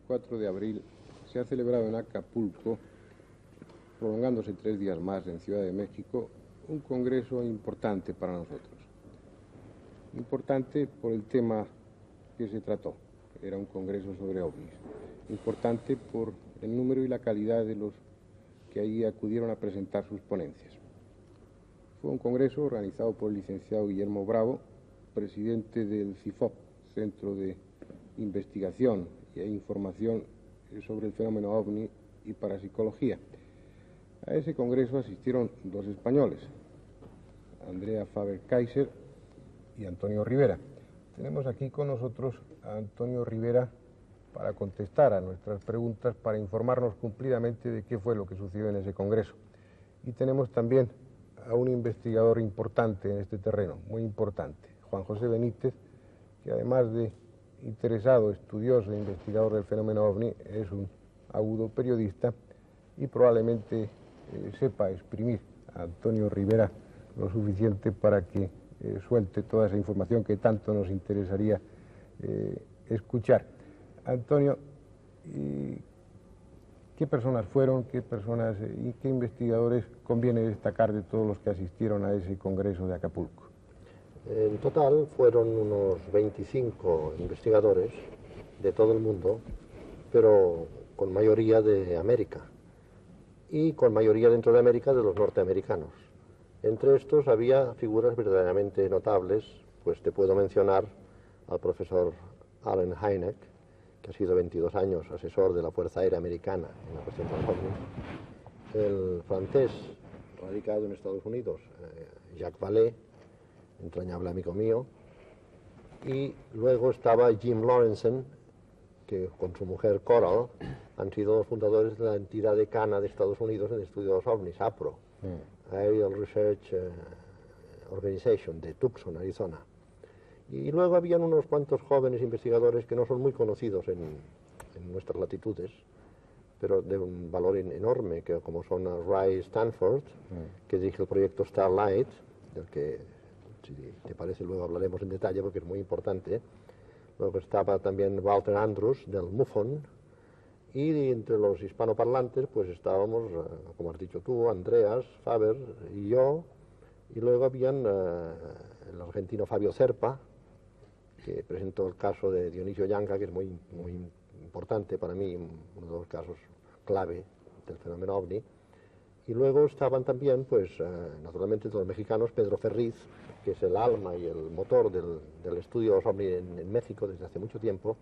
4 de abril se ha celebrado en Acapulco, prolongándose 3 días más en Ciudad de México, un congreso importante para nosotros. Importante por el tema que se trató. Era un congreso sobre ovnis. Importante por el número y la calidad de los que allí acudieron a presentar sus ponencias. Fue un congreso organizado por el licenciado Guillermo Bravo, presidente del CIFOP, Centro de Investigación e Información sobre el fenómeno ovni y parapsicología. A ese congreso asistieron 2 españoles, Andrea Faber-Kaiser y Antonio Rivera. Tenemos aquí con nosotros a Antonio Rivera para contestar a nuestras preguntas, para informarnos cumplidamente de qué fue lo que sucedió en ese congreso. Y tenemos también a un investigador importante en este terreno, muy importante, Juan José Benítez, que además de interesado, estudioso e investigador del fenómeno ovni, es un agudo periodista y probablemente sepa exprimir a Antonio Rivera lo suficiente para que suelte toda esa información que tanto nos interesaría escuchar. Antonio, ¿qué personas fueron, qué personas y qué investigadores conviene destacar de todos los que asistieron a ese congreso de Acapulco? En total fueron unos 25 investigadores de todo el mundo, pero con mayoría de América y con mayoría dentro de América de los norteamericanos. Entre estos había figuras verdaderamente notables, pues te puedo mencionar al profesor Allen Hynek, que ha sido 22 años asesor de la Fuerza Aérea Americana en la cuestión de los ovnis, el francés radicado en Estados Unidos, Jacques Vallée, entrañable amigo mío, y luego estaba Jim Lawrenson, que con su mujer Coral han sido los fundadores de la entidad decana de Estados Unidos en el estudio de los ovnis, APRO, Aerial Research Organization, de Tucson, Arizona. Y luego habían unos cuantos jóvenes investigadores que no son muy conocidos en nuestras latitudes, pero de un valor enorme, que como son Ray Stanford, que dirige el proyecto Starlight, del que, si te parece, luego hablaremos en detalle porque es muy importante. Luego estaba también Walter Andrews, del MUFON, y entre los hispanoparlantes pues estábamos, como has dicho tú, Andreas Faber y yo, y luego habían el argentino Fabio Cerpa, que presentó el caso de Dionisio Yanga, que es muy importante para mí, uno de los casos clave del fenómeno ovni. Y luego estaban también, pues, naturalmente, todos los mexicanos, Pedro Ferriz, que es el alma y el motor del estudio de los ovni en México desde hace mucho tiempo.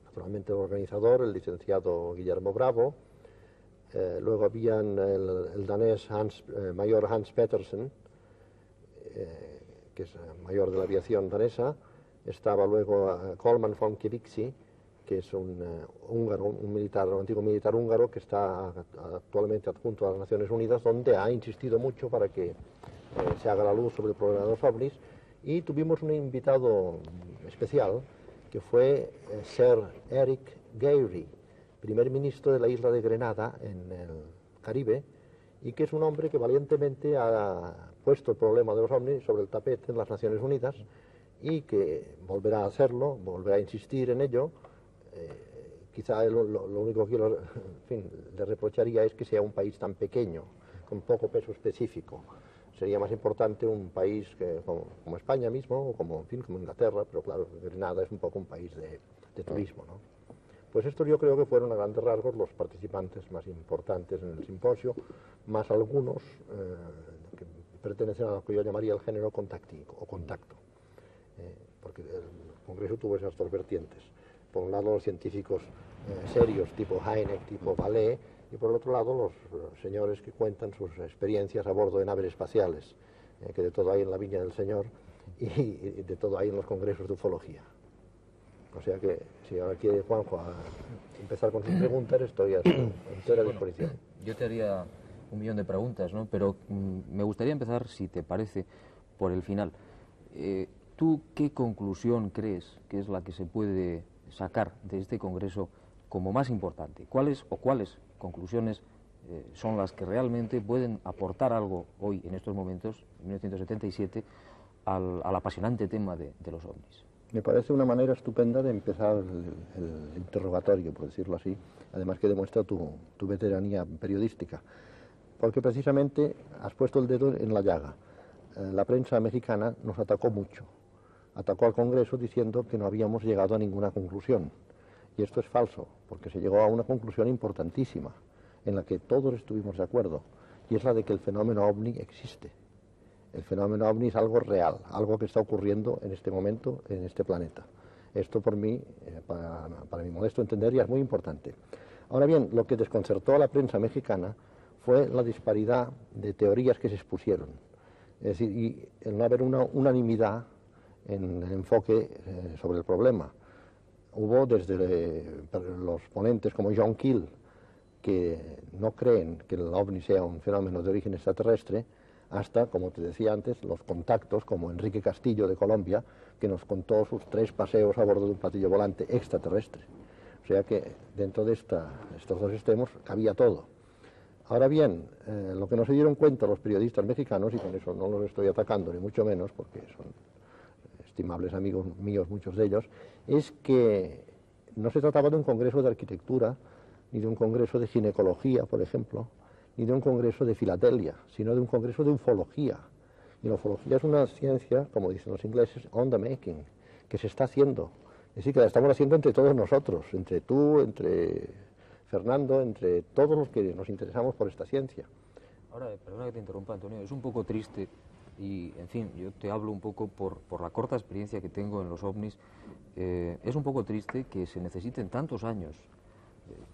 Naturalmente el organizador, el licenciado Guillermo Bravo. Luego habían el danés mayor Hans Petersen, que es mayor de la aviación danesa. Estaba luego Coleman von Kivixi, que es un húngaro, un antiguo militar húngaro que está actualmente adjunto a las Naciones Unidas, donde ha insistido mucho para que se haga la luz sobre el problema de los ovnis. Y tuvimos un invitado especial, que fue Sir Eric Gairy, primer ministro de la isla de Grenada, en el Caribe, y que es un hombre que valientemente ha puesto el problema de los ovnis sobre el tapete en las Naciones Unidas, y que volverá a hacerlo, volverá a insistir en ello. Quizá lo único que yo le reprocharía es que sea un país tan pequeño, con poco peso específico. Sería más importante un país como España mismo, o como Inglaterra, pero claro, Grenada es un poco un país de turismo, ¿no? Pues estos yo creo que fueron a grandes rasgos los participantes más importantes en el simposio, más algunos que pertenecen a lo que yo llamaría el género contactico o contacto, porque el Congreso tuvo esas 2 vertientes. Por un lado los científicos serios tipo Hynek, tipo Vallée, y por el otro lado los señores que cuentan sus experiencias a bordo de naves espaciales, que de todo hay en la Viña del Señor y de todo hay en los congresos de ufología. O sea que si ahora quiere Juanjo empezar con sus preguntas, estoy a su entera disposición. Yo te haría 1.000.000 de preguntas, ¿no? Pero me gustaría empezar, si te parece, por el final. ¿Tú qué conclusión crees que es la que se puede sacar de este congreso como más importante? ¿Cuáles conclusiones son las que realmente pueden aportar algo hoy, en estos momentos, en 1977, al apasionante tema de los ovnis? Me parece una manera estupenda de empezar el interrogatorio, por decirlo así, además que demuestra tu veteranía periodística, porque precisamente has puesto el dedo en la llaga. La prensa mexicana nos atacó mucho, atacó al Congreso diciendo que no habíamos llegado a ninguna conclusión, y esto es falso, porque se llegó a una conclusión importantísima, en la que todos estuvimos de acuerdo, y es la de que el fenómeno OVNI existe. El fenómeno OVNI es algo real, algo que está ocurriendo en este momento en este planeta. Esto por mí, para mi modesto entender, ya es muy importante. Ahora bien, lo que desconcertó a la prensa mexicana fue la disparidad de teorías que se expusieron. Es decir, y el no haber una unanimidad en el enfoque sobre el problema. Hubo desde los ponentes como John Keel, que no creen que el OVNI sea un fenómeno de origen extraterrestre, hasta, como te decía antes, los contactos como Enrique Castillo de Colombia, que nos contó sus 3 paseos a bordo de un platillo volante extraterrestre. O sea que dentro de estos 2 extremos cabía todo. Ahora bien, lo que no se dieron cuenta los periodistas mexicanos, y con eso no los estoy atacando ni mucho menos, porque son estimables amigos míos muchos de ellos, es que no se trataba de un congreso de arquitectura, ni de un congreso de ginecología, por ejemplo, ni de un congreso de filatelia, sino de un congreso de ufología. Y la ufología es una ciencia, como dicen los ingleses, on the making, que se está haciendo. Es decir, que la estamos haciendo entre todos nosotros, entre tú, entre Fernando, entre todos los que nos interesamos por esta ciencia. Ahora, perdona que te interrumpa, Antonio, es un poco triste, y en fin, yo te hablo un poco por la corta experiencia que tengo en los ovnis, es un poco triste que se necesiten tantos años,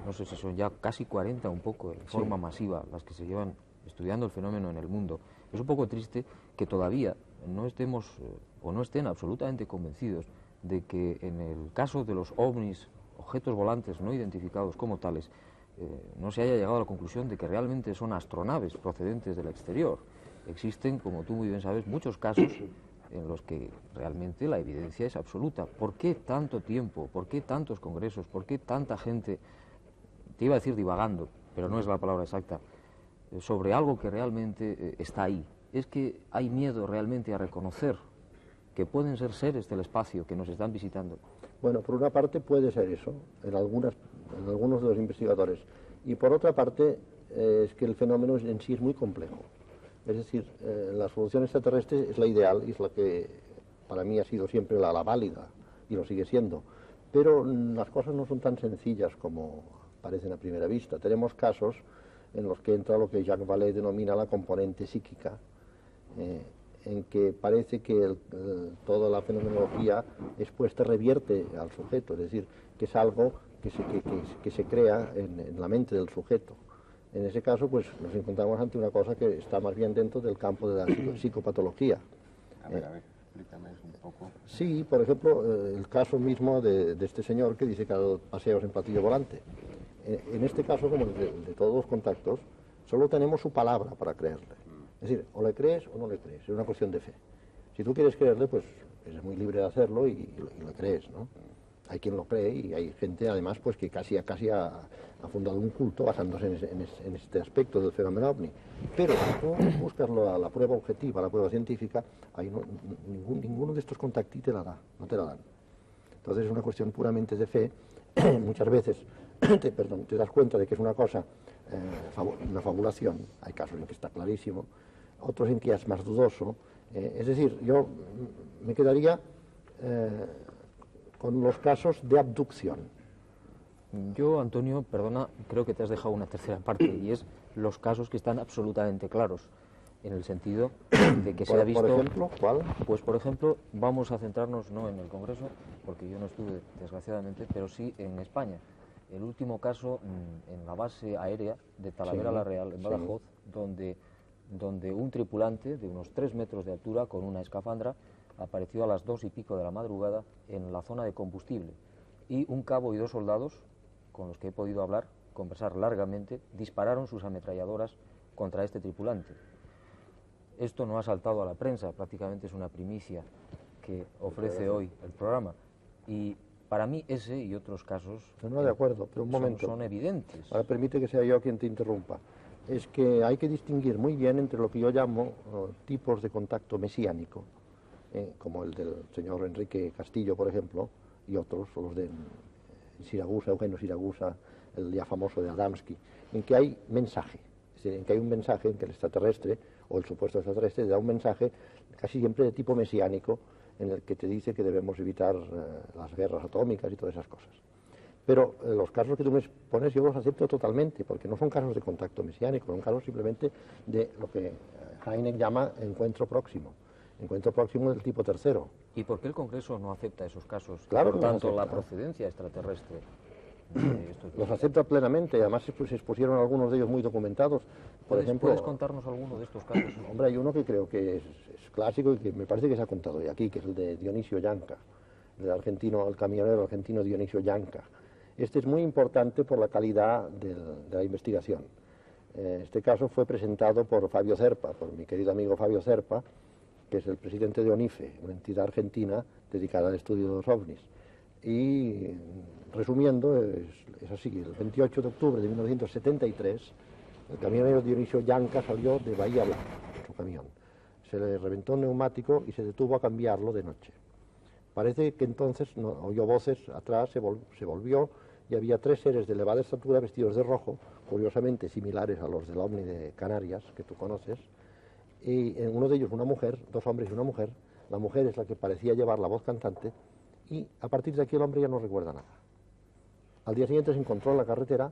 no sé si son ya casi 40 un poco, en forma masiva, las que se llevan estudiando el fenómeno en el mundo. Es un poco triste que todavía no estemos o no estén absolutamente convencidos de que en el caso de los ovnis, objetos volantes no identificados como tales, no se haya llegado a la conclusión de que realmente son astronaves procedentes del exterior. Existen, como tú muy bien sabes, muchos casos en los que realmente la evidencia es absoluta. ¿Por qué tanto tiempo? ¿Por qué tantos congresos? ¿Por qué tanta gente, te iba a decir divagando, pero no es la palabra exacta, sobre algo que realmente está ahí? Es que hay miedo realmente a reconocer que pueden ser seres del espacio que nos están visitando. Bueno, por una parte puede ser eso, en algunos de los investigadores, y por otra parte es que el fenómeno en sí es muy complejo. Es decir, la solución extraterrestre es la ideal y es la que para mí ha sido siempre la válida y lo sigue siendo. Pero las cosas no son tan sencillas como parecen a primera vista. Tenemos casos en los que entra lo que Jacques Vallée denomina la componente psíquica, en que parece que toda la fenomenología expuesta revierte al sujeto, es decir, que es algo que se crea en la mente del sujeto. En ese caso, pues nos encontramos ante una cosa que está más bien dentro del campo de la psicopatología. A ver, explícame un poco. Sí, por ejemplo, el caso mismo de este señor que dice que ha dado paseos en platillo volante. En este caso, como de todos los contactos, solo tenemos su palabra para creerle. Es decir, o le crees o no le crees, es una cuestión de fe. Si tú quieres creerle, pues eres muy libre de hacerlo y lo crees, ¿no? Hay quien lo cree y hay gente, además, pues que casi ha fundado un culto basándose en este aspecto del fenómeno OVNI. Pero si tú buscas la prueba objetiva, la prueba científica, ninguno de estos contacti te la da, no te la dan. Entonces es una cuestión puramente de fe. Muchas veces te das cuenta de que es una cosa, una fabulación, hay casos en que está clarísimo, otros en que es más dudoso. Es decir, yo me quedaría con los casos de abducción. Yo, Antonio, perdona, creo que te has dejado una tercera parte, y es los casos que están absolutamente claros, en el sentido de que se ha visto... Por ejemplo, ¿cuál? Pues, por ejemplo, vamos a centrarnos no en el Congreso, porque yo no estuve, desgraciadamente, pero sí en España. El último caso en la base aérea de Talavera la Real, en Badajoz, donde un tripulante de unos 3 metros de altura con una escafandra apareció a las 2 y pico de la madrugada en la zona de combustible, y un cabo y 2 soldados con los que he podido hablar, conversar largamente, dispararon sus ametralladoras contra este tripulante. Esto no ha saltado a la prensa, prácticamente es una primicia que ofrece hoy el programa, y para mí ese y otros casos no, de acuerdo, pero un momento. Son evidentes. Ahora permite que sea yo quien te interrumpa. Es que hay que distinguir muy bien entre lo que yo llamo tipos de contacto mesiánico como el del señor Enrique Castillo, por ejemplo, y otros, los de Siragusa, Eugenio Siragusa, el ya famoso de Adamski, en que hay mensaje, es decir, en que hay un mensaje en que el extraterrestre, o el supuesto extraterrestre, da un mensaje casi siempre de tipo mesiánico, en el que te dice que debemos evitar las guerras atómicas y todas esas cosas. Pero los casos que tú me pones yo los acepto totalmente, porque no son casos de contacto mesiánico, son casos simplemente de lo que Hynek llama encuentro próximo del tipo tercero. ¿Y por qué el Congreso no acepta esos casos? Claro, Por que tanto, los la acepta. procedencia extraterrestre de estos Los acepta plenamente, además se expusieron algunos de ellos muy documentados. Por ejemplo, ¿Puedes contarnos alguno de estos casos? hombre, hay uno que creo que es clásico y que me parece que se ha contado hoy aquí, que es el de Dionisio Yanca, el camionero argentino Dionisio Yanca. Este es muy importante por la calidad de la investigación. Este caso fue presentado por Fabio Zerpa, por mi querido amigo Fabio Zerpa, que es el presidente de ONIFE, una entidad argentina dedicada al estudio de los ovnis. Y resumiendo, es así: el 28 de octubre de 1973, el camionero Dionisio Yanca salió de Bahía Blanca en su camión. Se le reventó un neumático y se detuvo a cambiarlo de noche. Parece que entonces oyó voces atrás, se volvió y había 3 seres de elevada estatura vestidos de rojo, curiosamente similares a los del OVNI de Canarias, que tú conoces, y en uno de ellos una mujer, 2 hombres y una mujer. La mujer es la que parecía llevar la voz cantante, y a partir de aquí el hombre ya no recuerda nada. Al día siguiente se encontró en la carretera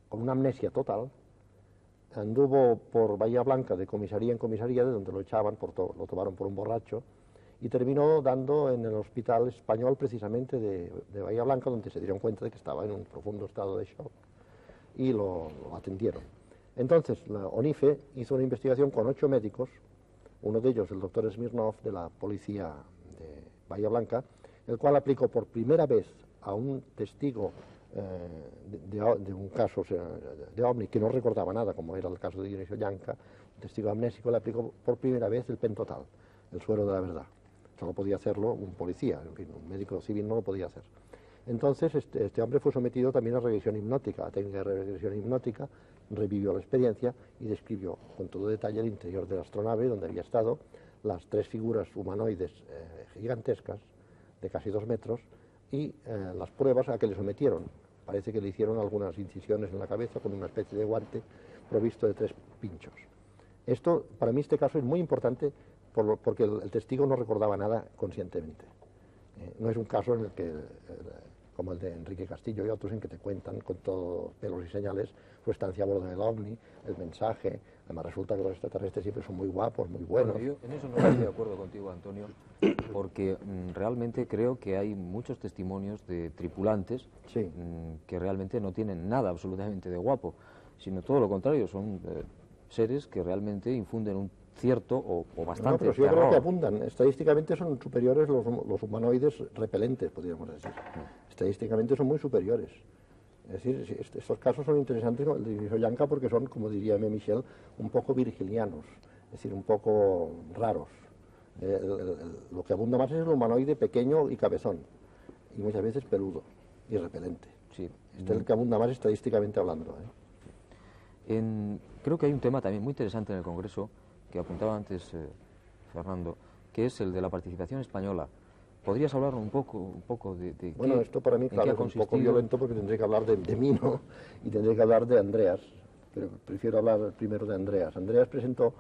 con una amnesia total, anduvo por Bahía Blanca de comisaría en comisaría, de donde lo echaban, lo tomaron por un borracho, y terminó dando en el hospital español precisamente de Bahía Blanca, donde se dieron cuenta de que estaba en un profundo estado de shock y lo atendieron. Entonces la ONIFE hizo una investigación con 8 médicos, uno de ellos el doctor Smirnov de la policía de Bahía Blanca, el cual aplicó por primera vez a un testigo de un caso de OVNI que no recordaba nada, como era el caso de Dionisio Yanca, un testigo amnésico, le aplicó por primera vez el pentotal, el suero de la verdad. Solo podía hacerlo un policía, en fin, un médico civil no lo podía hacer. Entonces este hombre fue sometido también a regresión hipnótica, a técnica de regresión hipnótica, revivió la experiencia y describió con todo detalle el interior de la astronave donde había estado, las 3 figuras humanoides gigantescas de casi 2 metros y las pruebas a que le sometieron. Parece que le hicieron algunas incisiones en la cabeza con una especie de guante provisto de 3 pinchos. Esto, para mí este caso es muy importante porque el testigo no recordaba nada conscientemente. No es un caso en el que, como el de Enrique Castillo y otros, en que te cuentan con todo pelos y señales su estancia a bordo del OVNI, el mensaje. Además resulta que los extraterrestres siempre son muy guapos, muy buenos. Bueno, yo en eso no estoy de acuerdo contigo, Antonio, porque realmente creo que hay muchos testimonios de tripulantes Sí. Que realmente no tienen nada absolutamente de guapo, sino todo lo contrario, son seres que realmente infunden un cierto o bastante No, pero sí, yo creo terror. que abundan. Estadísticamente son superiores los humanoides repelentes, podríamos decir. Estadísticamente son muy superiores. Es decir, estos casos son interesantes, el de Dionisio Yanca, porque son, como diría M. Michel, un poco virgilianos, es decir, un poco raros. Lo que abunda más es el humanoide pequeño y cabezón, y muchas veces peludo y repelente. Sí. Este es el que abunda más estadísticamente hablando. Creo que hay un tema también muy interesante en el Congreso, que apuntaba antes Fernando, que es el de la participación española. ¿Podrías hablar un poco de Bueno, qué, esto para mí, en claro, qué ha es un poco consistido? violento porque tendré que hablar de mí, ¿no? Y tendré que hablar de Andreas, pero prefiero hablar primero de Andreas. Andreas presentó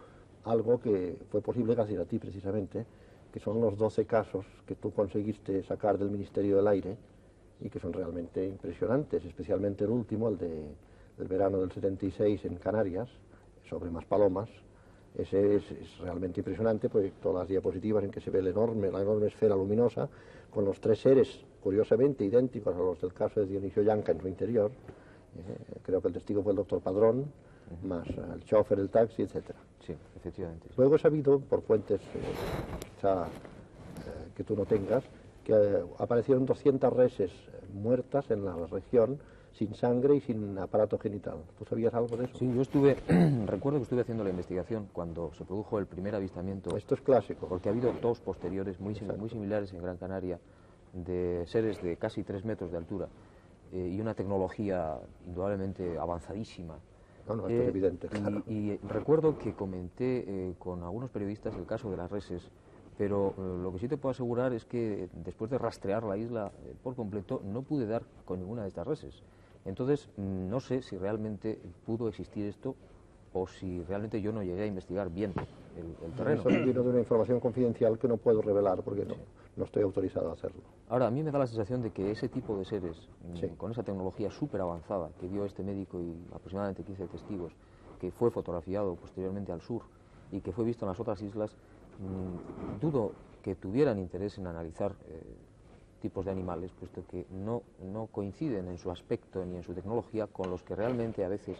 algo que fue posible gracias a ti, precisamente, que son los 12 casos que tú conseguiste sacar del Ministerio del Aire y que son realmente impresionantes, especialmente el último, el del verano del 76 en Canarias, sobre Maspalomas. Ese es realmente impresionante, porque todas las diapositivas en que se ve la enorme esfera luminosa, con los 3 seres curiosamente idénticos a los del caso de Dionisio Yanca en su interior. Creo que el testigo fue el doctor Padrón, más el chofer, el taxi, etcétera. Sí, efectivamente. Luego he sabido, por fuentes quizá que tú no tengas, que aparecieron 200 reses muertas en la región, sin sangre y sin aparato genital. ¿Tú sabías algo de eso? Sí, yo recuerdo que estuve haciendo la investigación cuando se produjo el primer avistamiento, Esto es clásico. porque ha habido 2 posteriores muy similares en Gran Canaria, de seres de casi 3 metros de altura y una tecnología indudablemente avanzadísima. No, esto es evidente, claro. Y recuerdo que comenté con algunos periodistas el caso de las reses, pero lo que sí te puedo asegurar es que después de rastrear la isla por completo no pude dar con ninguna de estas reses. Entonces no sé si realmente pudo existir esto o si realmente yo no llegué a investigar bien el terreno. Eso vino de una información confidencial que no puedo revelar porque no estoy autorizado a hacerlo. Ahora, a mí me da la sensación de que ese tipo de seres, Sí. con esa tecnología súper avanzada que dio este médico y aproximadamente 15 testigos, que fue fotografiado posteriormente al sur y que fue visto en las otras islas, dudo que tuvieran interés en analizar tipos de animales, puesto que no coinciden en su aspecto ni en su tecnología con los que realmente a veces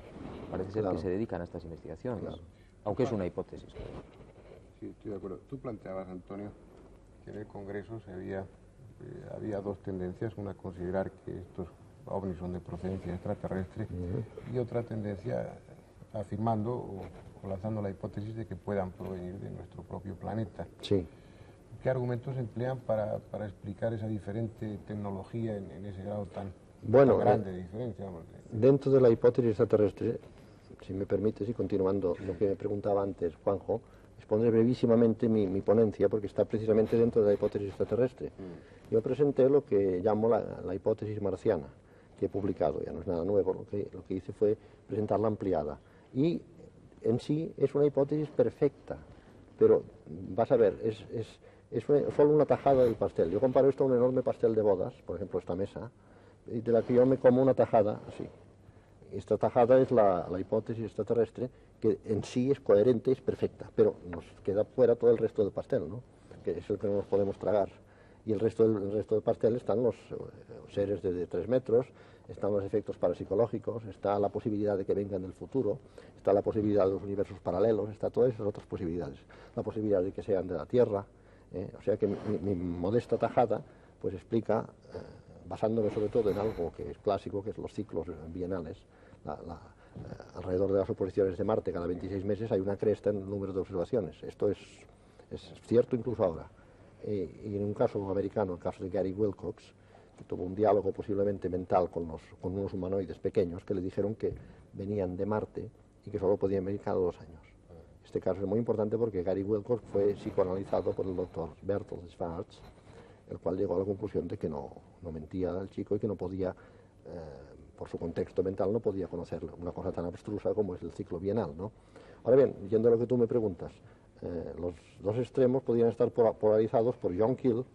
parece ser que se dedican a estas investigaciones, aunque es una hipótesis. Sí, estoy de acuerdo. Tú planteabas, Antonio, que en el Congreso había dos tendencias, una considerar que estos ovnis son de procedencia extraterrestre y otra tendencia afirmando o lanzando la hipótesis de que puedan provenir de nuestro propio planeta. Sí. ¿Qué argumentos se emplean para explicar esa diferente tecnología en ese grado tan grande de diferencia? Dentro de la hipótesis extraterrestre, si me permites, y continuando lo que me preguntaba antes Juanjo, expondré brevísimamente mi ponencia, porque está precisamente dentro de la hipótesis extraterrestre. Yo presenté lo que llamo la hipótesis marciana, que he publicado, ya no es nada nuevo, lo que hice fue presentarla ampliada. Y en sí es una hipótesis perfecta, pero vas a ver, es solo una tajada del pastel. Yo comparo esto a un enorme pastel de bodas, por ejemplo esta mesa, y de la que yo me como una tajada así. Esta tajada es la hipótesis extraterrestre, que en sí es coherente, es perfecta, pero nos queda fuera todo el resto del pastel, ¿no? Que es el que no nos podemos tragar. Y el resto del pastel están los seres de 3 metros, están los efectos parapsicológicos, está la posibilidad de que vengan del futuro, está la posibilidad de los universos paralelos, está todas esas otras posibilidades. La posibilidad de que sean de la Tierra. O sea que mi modesta tajada pues explica, basándome sobre todo en algo que es clásico, que es los ciclos bienales, alrededor de las oposiciones de Marte cada 26 meses hay una cresta en el número de observaciones. Esto es cierto incluso ahora. Y en un caso americano, el caso de Gary Wilcox, que tuvo un diálogo posiblemente mental con unos humanoides pequeños que le dijeron que venían de Marte y que solo podían venir cada 2 años. Este caso es muy importante porque Gary Wilcox fue psicoanalizado por el doctor Bertolt Schwarz, el cual llegó a la conclusión de que no mentía al chico y que no podía, por su contexto mental, no podía conocer una cosa tan abstrusa como es el ciclo bienal, ¿no? Ahora bien, yendo a lo que tú me preguntas, los dos extremos podrían estar polarizados por John Keel,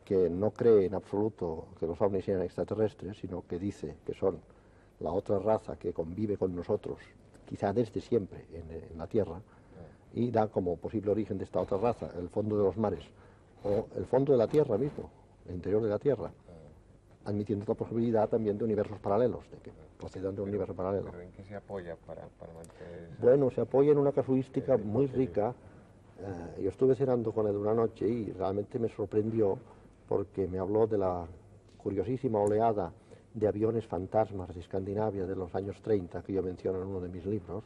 que no cree en absoluto que los ovnis sean extraterrestres, sino que dice que son la otra raza que convive con nosotros, quizá desde siempre en la Tierra, y da como posible origen de esta otra raza el fondo de los mares, o el fondo de la Tierra mismo, el interior de la Tierra, admitiendo la posibilidad también de universos paralelos, de que procedan de un universo paralelo. ¿Pero en qué se apoya para mantener esa... Bueno, se apoya en una casuística muy rica. Yo estuve cenando con él una noche y realmente me sorprendió porque me habló de la curiosísima oleada de aviones fantasmas de Escandinavia de los años 30, que yo menciono en uno de mis libros,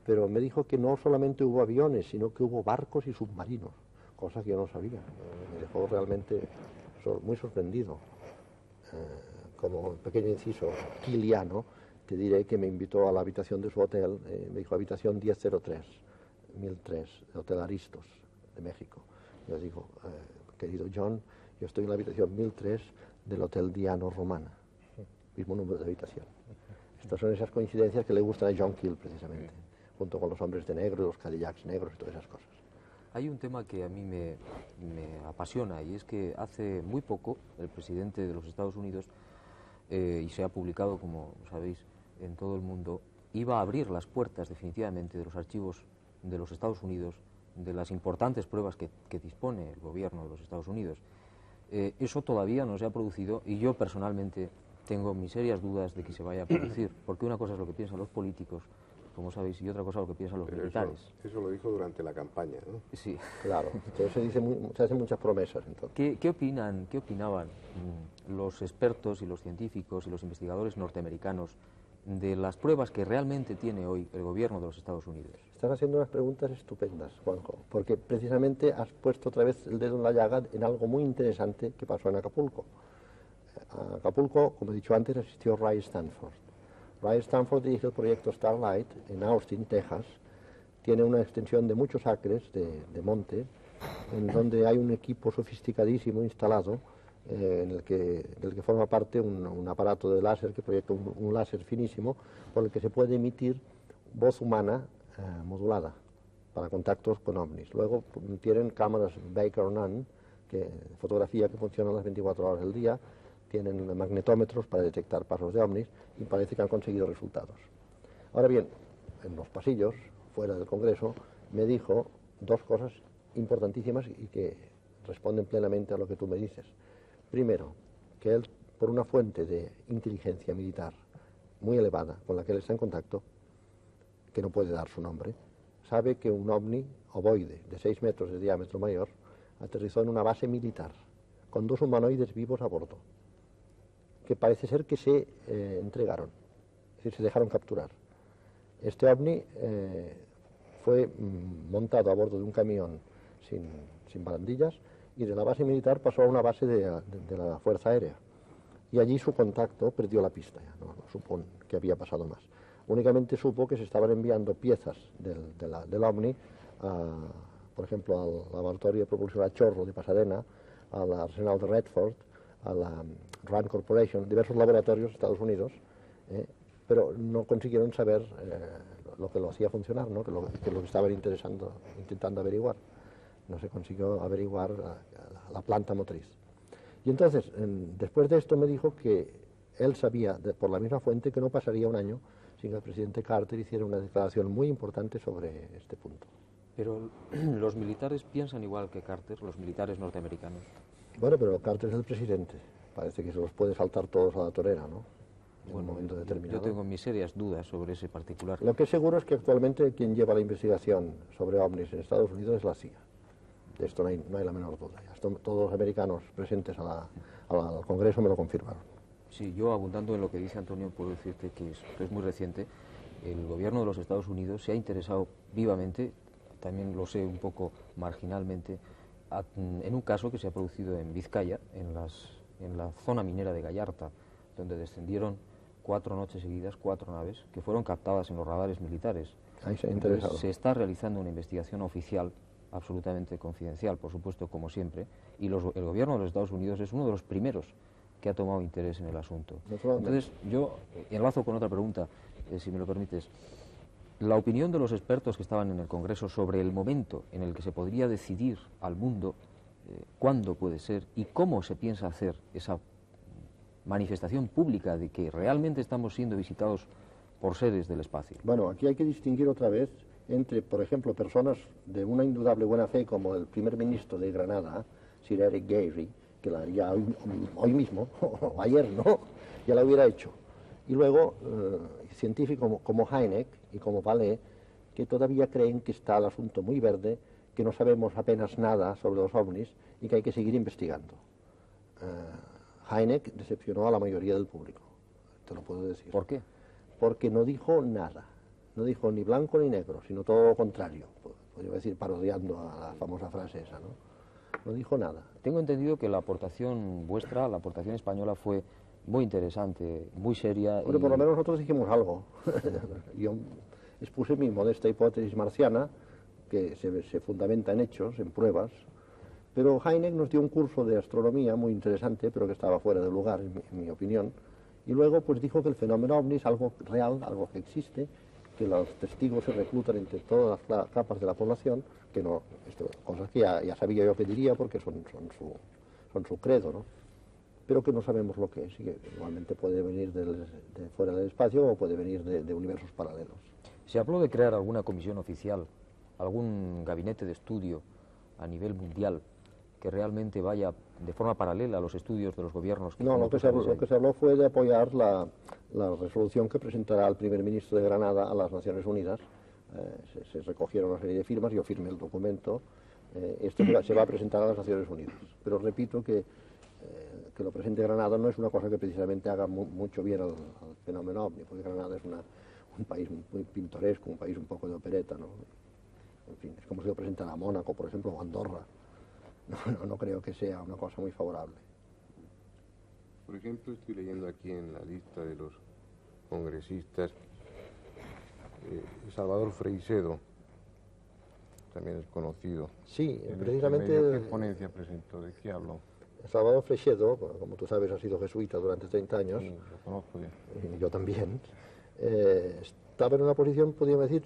pero me dijo que no solamente hubo aviones, sino que hubo barcos y submarinos, cosa que yo no sabía. Me dejó realmente muy sorprendido. Como pequeño inciso kiliano, te diré que me invitó a la habitación de su hotel, me dijo habitación 1003, 1003, el Hotel Aristos de México. Yo digo, querido John, yo estoy en la habitación 1003 del Hotel Diano Romana, mismo número de habitación. Estas son esas coincidencias que le gustan a John Keel precisamente, junto con los hombres de negro, los Cadillacs negros y todas esas cosas. Hay un tema que a mí me apasiona y es que hace muy poco el presidente de los Estados Unidos, y se ha publicado, como sabéis, en todo el mundo, iba a abrir las puertas definitivamente de los archivos de los Estados Unidos, de las importantes pruebas que dispone el gobierno de los Estados Unidos. Eso todavía no se ha producido y yo personalmente tengo mis serias dudas de que se vaya a producir, porque una cosa es lo que piensan los políticos, como sabéis, y otra cosa lo que piensan los militares. Eso lo dijo durante la campaña, ¿no? Sí. Claro, entonces se hacen muchas promesas. Entonces. ¿Qué opinaban los expertos y los científicos y los investigadores norteamericanos de las pruebas que realmente tiene hoy el gobierno de los Estados Unidos? Están haciendo unas preguntas estupendas, Juanjo, porque precisamente has puesto otra vez el dedo en la llaga en algo muy interesante que pasó en Acapulco. A Acapulco, como he dicho antes, asistió Ray Stanford. Ray Stanford dirige el proyecto Starlight en Austin, Texas. Tiene una extensión de muchos acres de monte en donde hay un equipo sofisticadísimo instalado del que forma parte un aparato de láser que proyecta un láser finísimo por el que se puede emitir voz humana modulada para contactos con ovnis. Luego tienen cámaras Baker-Nunn, fotografía que funcionan las 24 horas del día, tienen magnetómetros para detectar pasos de ovnis y parece que han conseguido resultados. Ahora bien, en los pasillos, fuera del Congreso, me dijo dos cosas importantísimas y que responden plenamente a lo que tú me dices. Primero, que él, por una fuente de inteligencia militar muy elevada con la que él está en contacto, que no puede dar su nombre, sabe que un ovni ovoide de 6 metros de diámetro mayor aterrizó en una base militar con 2 humanoides vivos a bordo, que parece ser que se entregaron, es decir, se dejaron capturar. Este ovni fue montado a bordo de un camión sin barandillas y de la base militar pasó a una base de la Fuerza Aérea. Y allí su contacto perdió la pista, ya no supo que había pasado más. Únicamente supo que se estaban enviando piezas del OVNI, por ejemplo, al laboratorio de propulsión a chorro de Pasadena, al arsenal de Redford, a la Rand Corporation, diversos laboratorios de Estados Unidos, pero no consiguieron saber lo que lo hacía funcionar, ¿no? que lo que estaban intentando averiguar. No se consiguió averiguar la planta motriz. Y entonces, después de esto me dijo que él sabía, por la misma fuente, que no pasaría un año sin que el presidente Carter hiciera una declaración muy importante sobre este punto. Pero los militares piensan igual que Carter, los militares norteamericanos. Bueno, pero Carter es el presidente. Parece que se los puede saltar todos a la torera, ¿no? En un momento determinado. Yo tengo mis serias dudas sobre ese particular. Lo que es seguro es que actualmente quien lleva la investigación sobre ovnis en Estados Unidos es la CIA. De esto no hay la menor duda. Todos los americanos presentes al Congreso me lo confirmaron. Sí, yo abundando en lo que dice Antonio puedo decirte que es muy reciente. El gobierno de los Estados Unidos se ha interesado vivamente, también lo sé un poco marginalmente, en un caso que se ha producido en Vizcaya, en la zona minera de Gallarta, donde descendieron 4 noches seguidas, 4 naves, que fueron captadas en los radares militares. Ahí se ha interesado. Entonces, se está realizando una investigación oficial, absolutamente confidencial, por supuesto, como siempre, y el gobierno de los Estados Unidos es uno de los primeros que ha tomado interés en el asunto. Entonces, yo enlazo con otra pregunta, si me lo permites. La opinión de los expertos que estaban en el Congreso sobre el momento en el que se podría decidir al mundo cuándo puede ser y cómo se piensa hacer esa manifestación pública de que realmente estamos siendo visitados por seres del espacio. Bueno, aquí hay que distinguir otra vez entre, por ejemplo, personas de una indudable buena fe como el primer ministro de Granada, Sir Eric Gairy, que la haría hoy mismo, o ayer, ¿no? Ya la hubiera hecho. Y luego científicos como Hynek y como Vallée, que todavía creen que está el asunto muy verde, que no sabemos apenas nada sobre los ovnis y que hay que seguir investigando. Hynek decepcionó a la mayoría del público, te lo puedo decir. ¿Por qué? Porque no dijo nada, no dijo ni blanco ni negro, sino todo lo contrario, podría decir parodiando a la famosa frase esa, ¿no? No dijo nada. Tengo entendido que la aportación vuestra, la aportación española fue muy interesante, muy seria. Bueno, por lo menos nosotros dijimos algo. Yo expuse mi modesta hipótesis marciana, que se fundamenta en hechos, en pruebas, pero Hynek nos dio un curso de astronomía muy interesante, pero que estaba fuera de lugar, en mi opinión, y luego pues dijo que el fenómeno ovni es algo real, algo que existe, que los testigos se reclutan entre todas las capas de la población, que no, cosas que ya sabía yo que diría porque son su credo, ¿no? Pero que no sabemos lo que es y que igualmente puede venir de fuera del espacio o puede venir de universos paralelos. ¿Se habló de crear alguna comisión oficial, algún gabinete de estudio a nivel mundial que realmente vaya de forma paralela a los estudios de los gobiernos? No, lo que se habló fue de apoyar la resolución que presentará el primer ministro de Granada a las Naciones Unidas. Se recogieron una serie de firmas, yo firmé el documento. Esto se va a presentar a las Naciones Unidas. Pero repito que lo presente Granada no es una cosa que precisamente haga mucho bien al fenómeno ovni, porque Granada es un país muy pintoresco, un país un poco de opereta, ¿no? En fin, es como si lo presentara a Mónaco, por ejemplo, o Andorra. No creo que sea una cosa muy favorable. Por ejemplo, estoy leyendo aquí en la lista de los congresistas Salvador Freixedo, también es conocido. Sí, En precisamente... este medio, ¿qué ponencia presentó? ¿De qué habló? Salvador Freixedo, como tú sabes, ha sido jesuita durante 30 años. Sí, lo conozco bien. Y yo también. Estaba en una posición, podríamos decir,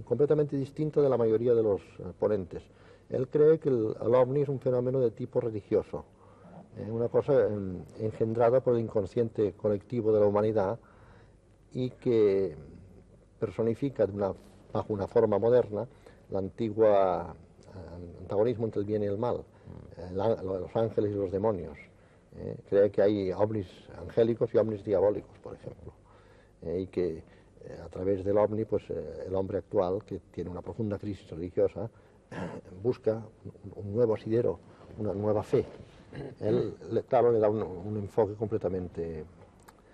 completamente distinta de la mayoría de los ponentes. Él cree que el ovni es un fenómeno de tipo religioso, una cosa engendrada por el inconsciente colectivo de la humanidad y que personifica bajo una forma moderna la antigua antagonismo entre el bien y el mal, los ángeles y los demonios. Cree que hay ovnis angélicos y ovnis diabólicos, por ejemplo, y que a través del ovni, pues el hombre actual, que tiene una profunda crisis religiosa, busca un nuevo asidero, una nueva fe. Él, claro, le da un enfoque completamente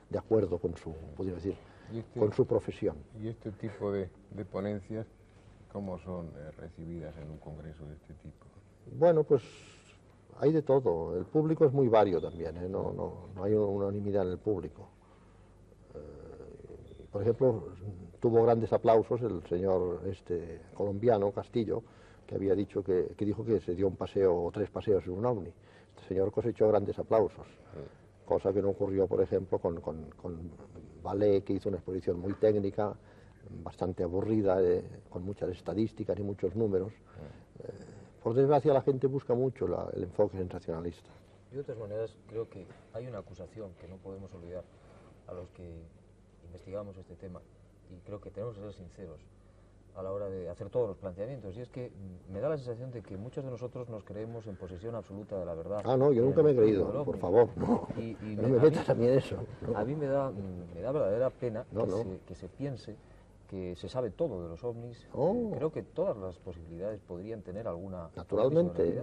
de acuerdo con su, podría decir, con su profesión. ¿Y este tipo de ponencias, cómo son recibidas en un congreso de este tipo? Bueno, pues hay de todo. El público es muy vario también, no hay unanimidad en el público. Por ejemplo, tuvo grandes aplausos el señor colombiano, Castillo, que había dicho que dijo que se dio un paseo o 3 paseos en un ovni. Este señor cosechó grandes aplausos, cosa que no ocurrió, por ejemplo, con Vallée, que hizo una exposición muy técnica, bastante aburrida, con muchas estadísticas y muchos números. Por desgracia, la gente busca mucho el enfoque sensacionalista. Yo, de todas maneras, creo que hay una acusación que no podemos olvidar a los que investigamos este tema, y creo que tenemos que ser sinceros a la hora de hacer todos los planteamientos, y es que me da la sensación de que muchos de nosotros nos creemos en posesión absoluta de la verdad. Ah, no, yo nunca me he creído, por favor, no. No me metas a mí en eso. No. A mí me da verdadera pena no. Que se piense que se sabe todo de los ovnis. Creo que todas las posibilidades podrían tener alguna... Naturalmente,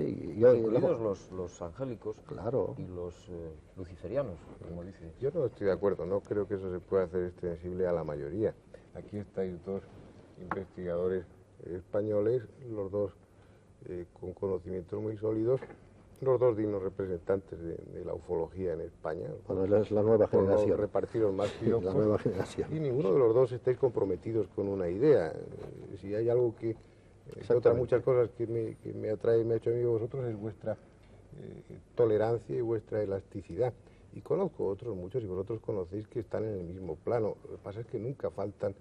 incluidos los angélicos, claro, y los luciferianos, como dice. Yo no estoy de acuerdo, no creo que eso se pueda hacer extensible a la mayoría. Aquí estáis 2 investigadores españoles, los 2 con conocimientos muy sólidos, los 2 dignos representantes de la ufología en España. Bueno, es la nueva generación. No repartiros más piropos, la nueva generación. Y ninguno de los 2 estáis comprometidos con una idea. Si hay algo que, otras muchas cosas que me atrae, me ha hecho amigo vosotros, es vuestra tolerancia y vuestra elasticidad. Y conozco otros muchos, y vosotros conocéis, que están en el mismo plano. Lo que pasa es que nunca faltan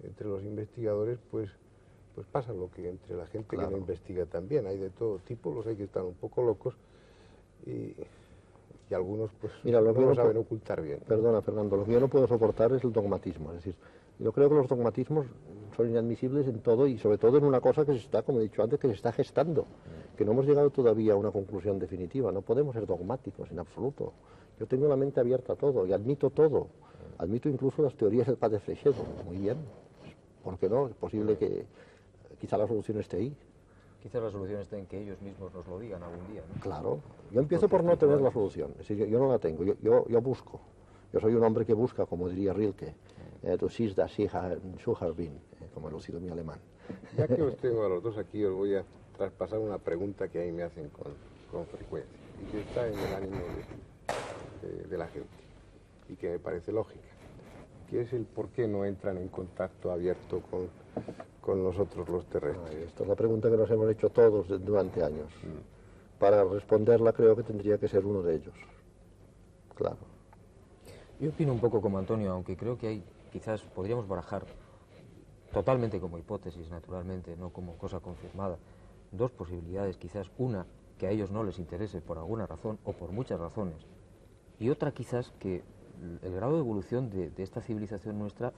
entre los investigadores, pues pasa lo que entre la gente que no investiga también. Hay de todo tipo, los hay que están un poco locos y algunos pues no lo saben ocultar bien. Perdona, Fernando, lo que yo no puedo soportar es el dogmatismo. Es decir, yo creo que los dogmatismos son inadmisibles en todo, y sobre todo en una cosa que se está, como he dicho antes, que se está gestando, que no hemos llegado todavía a una conclusión definitiva. No podemos ser dogmáticos en absoluto. Yo tengo la mente abierta a todo y admito todo. Admito incluso las teorías del padre Freixedo. Muy bien. ¿Por qué no? Es posible que quizá la solución esté ahí. Quizá la solución esté en que ellos mismos nos lo digan algún día, ¿no? Claro. Yo empiezo por no tener la solución. Es decir, yo no la tengo. Yo busco. Yo soy un hombre que busca, como diría Rilke. Du siehst das Sucharbin, como he lucido mi alemán. Ya que os tengo a los 2 aquí, os voy a traspasar una pregunta que a mí me hacen con frecuencia y que está en el ánimo de la gente y que me parece lógica, que es el por qué no entran en contacto abierto con nosotros los terrestres. Esta es la pregunta que nos hemos hecho todos durante años. Para responderla creo que tendría que ser uno de ellos. Claro. Yo opino un poco como Antonio, aunque creo que quizás podríamos barajar totalmente como hipótesis, naturalmente, no como cosa confirmada, 2 posibilidades, quizás una que a ellos no les interese por alguna razón o por muchas razones, y otra quizás que el grado de evolución de esta civilización nuestra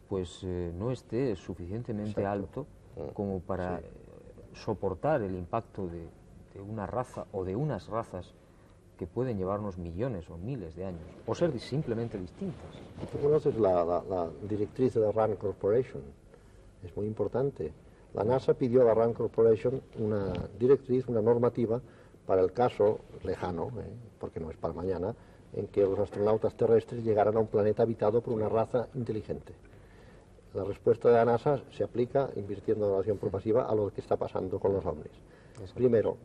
pues no esté suficientemente alto como para soportar el impacto de una raza o de unas razas que pueden llevarnos millones o miles de años, o ser simplemente distintas. Tú conoces la directriz de la RAND Corporation, es muy importante. La NASA pidió a la RAND Corporation una directriz, una normativa para el caso lejano, porque no es para mañana, en que los astronautas terrestres llegaran a un planeta habitado por una raza inteligente. La respuesta de la NASA se aplica, invirtiendo en evaluación propasiva, a lo que está pasando con los ovnis. Primero,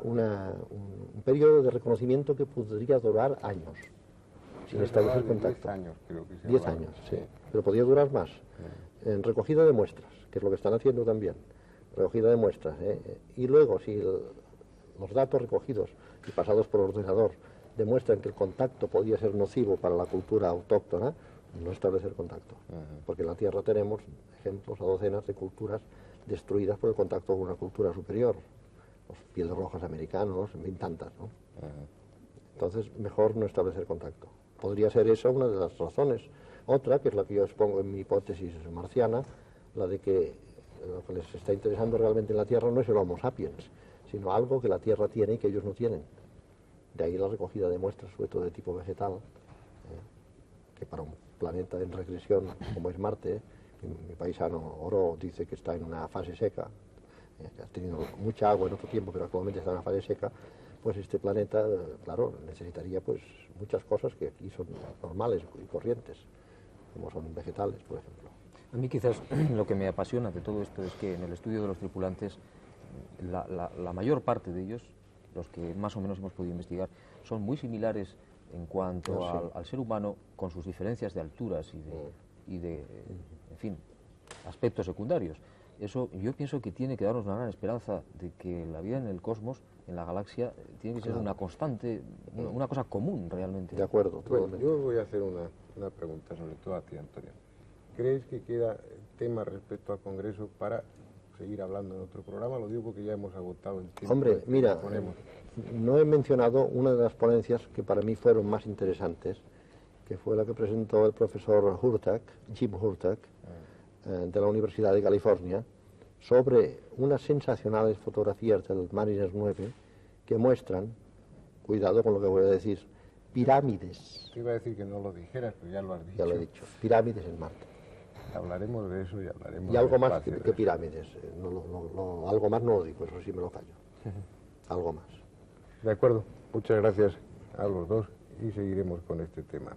un periodo de reconocimiento que podría durar años, sin establecer contacto. 10 años, creo que se 10 años, sí. pero podía durar más. En recogida de muestras, que es lo que están haciendo también, recogida de muestras, y luego si los datos recogidos y pasados por ordenador demuestran que el contacto podía ser nocivo para la cultura autóctona, no establecer contacto. Porque en la Tierra tenemos ejemplos a docenas de culturas destruidas por el contacto con una cultura superior. Los pieles rojas americanos, en fin, tantas, ¿no? Entonces, mejor no establecer contacto. Podría ser esa una de las razones. Otra, que es la que yo expongo en mi hipótesis marciana, la de que lo que les está interesando realmente en la Tierra no es el Homo sapiens, sino algo que la Tierra tiene y que ellos no tienen. De ahí la recogida de muestras, sobre todo de tipo vegetal, que para un planeta en regresión como es Marte, mi paisano Oro dice que está en una fase seca, que ha tenido mucha agua en otro tiempo, pero actualmente está en una fase seca, pues este planeta, claro, necesitaría pues muchas cosas que aquí son normales y corrientes, como son vegetales, por ejemplo. A mí quizás lo que me apasiona de todo esto es que en el estudio de los tripulantes, la mayor parte de ellos, los que más o menos hemos podido investigar, son muy similares en cuanto al ser humano, con sus diferencias de alturas y de en fin, aspectos secundarios. Eso yo pienso que tiene que darnos una gran esperanza de que la vida en el cosmos, en la galaxia, tiene que ser una constante, una cosa común realmente. De acuerdo. Bueno, yo voy a hacer una pregunta, sobre todo a ti, Antonio. ¿Crees que queda tema respecto al Congreso para seguir hablando en otro programa? Lo digo porque ya hemos agotado el tiempo. Hombre, mira, no he mencionado una de las ponencias que para mí fueron más interesantes, que fue la que presentó el profesor Jim Hurtak, de la Universidad de California, sobre unas sensacionales fotografías del Mariner 9 que muestran, cuidado con lo que voy a decir, pirámides. Te iba a decir que no lo dijeras, pero ya lo has dicho. Ya lo he dicho, pirámides en Marte. Hablaremos de eso y hablaremos y algo del más espacio, que pirámides. Algo más no lo digo, eso sí me lo callo. Algo más. De acuerdo, muchas gracias a los dos y seguiremos con este tema.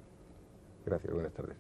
Gracias, buenas tardes.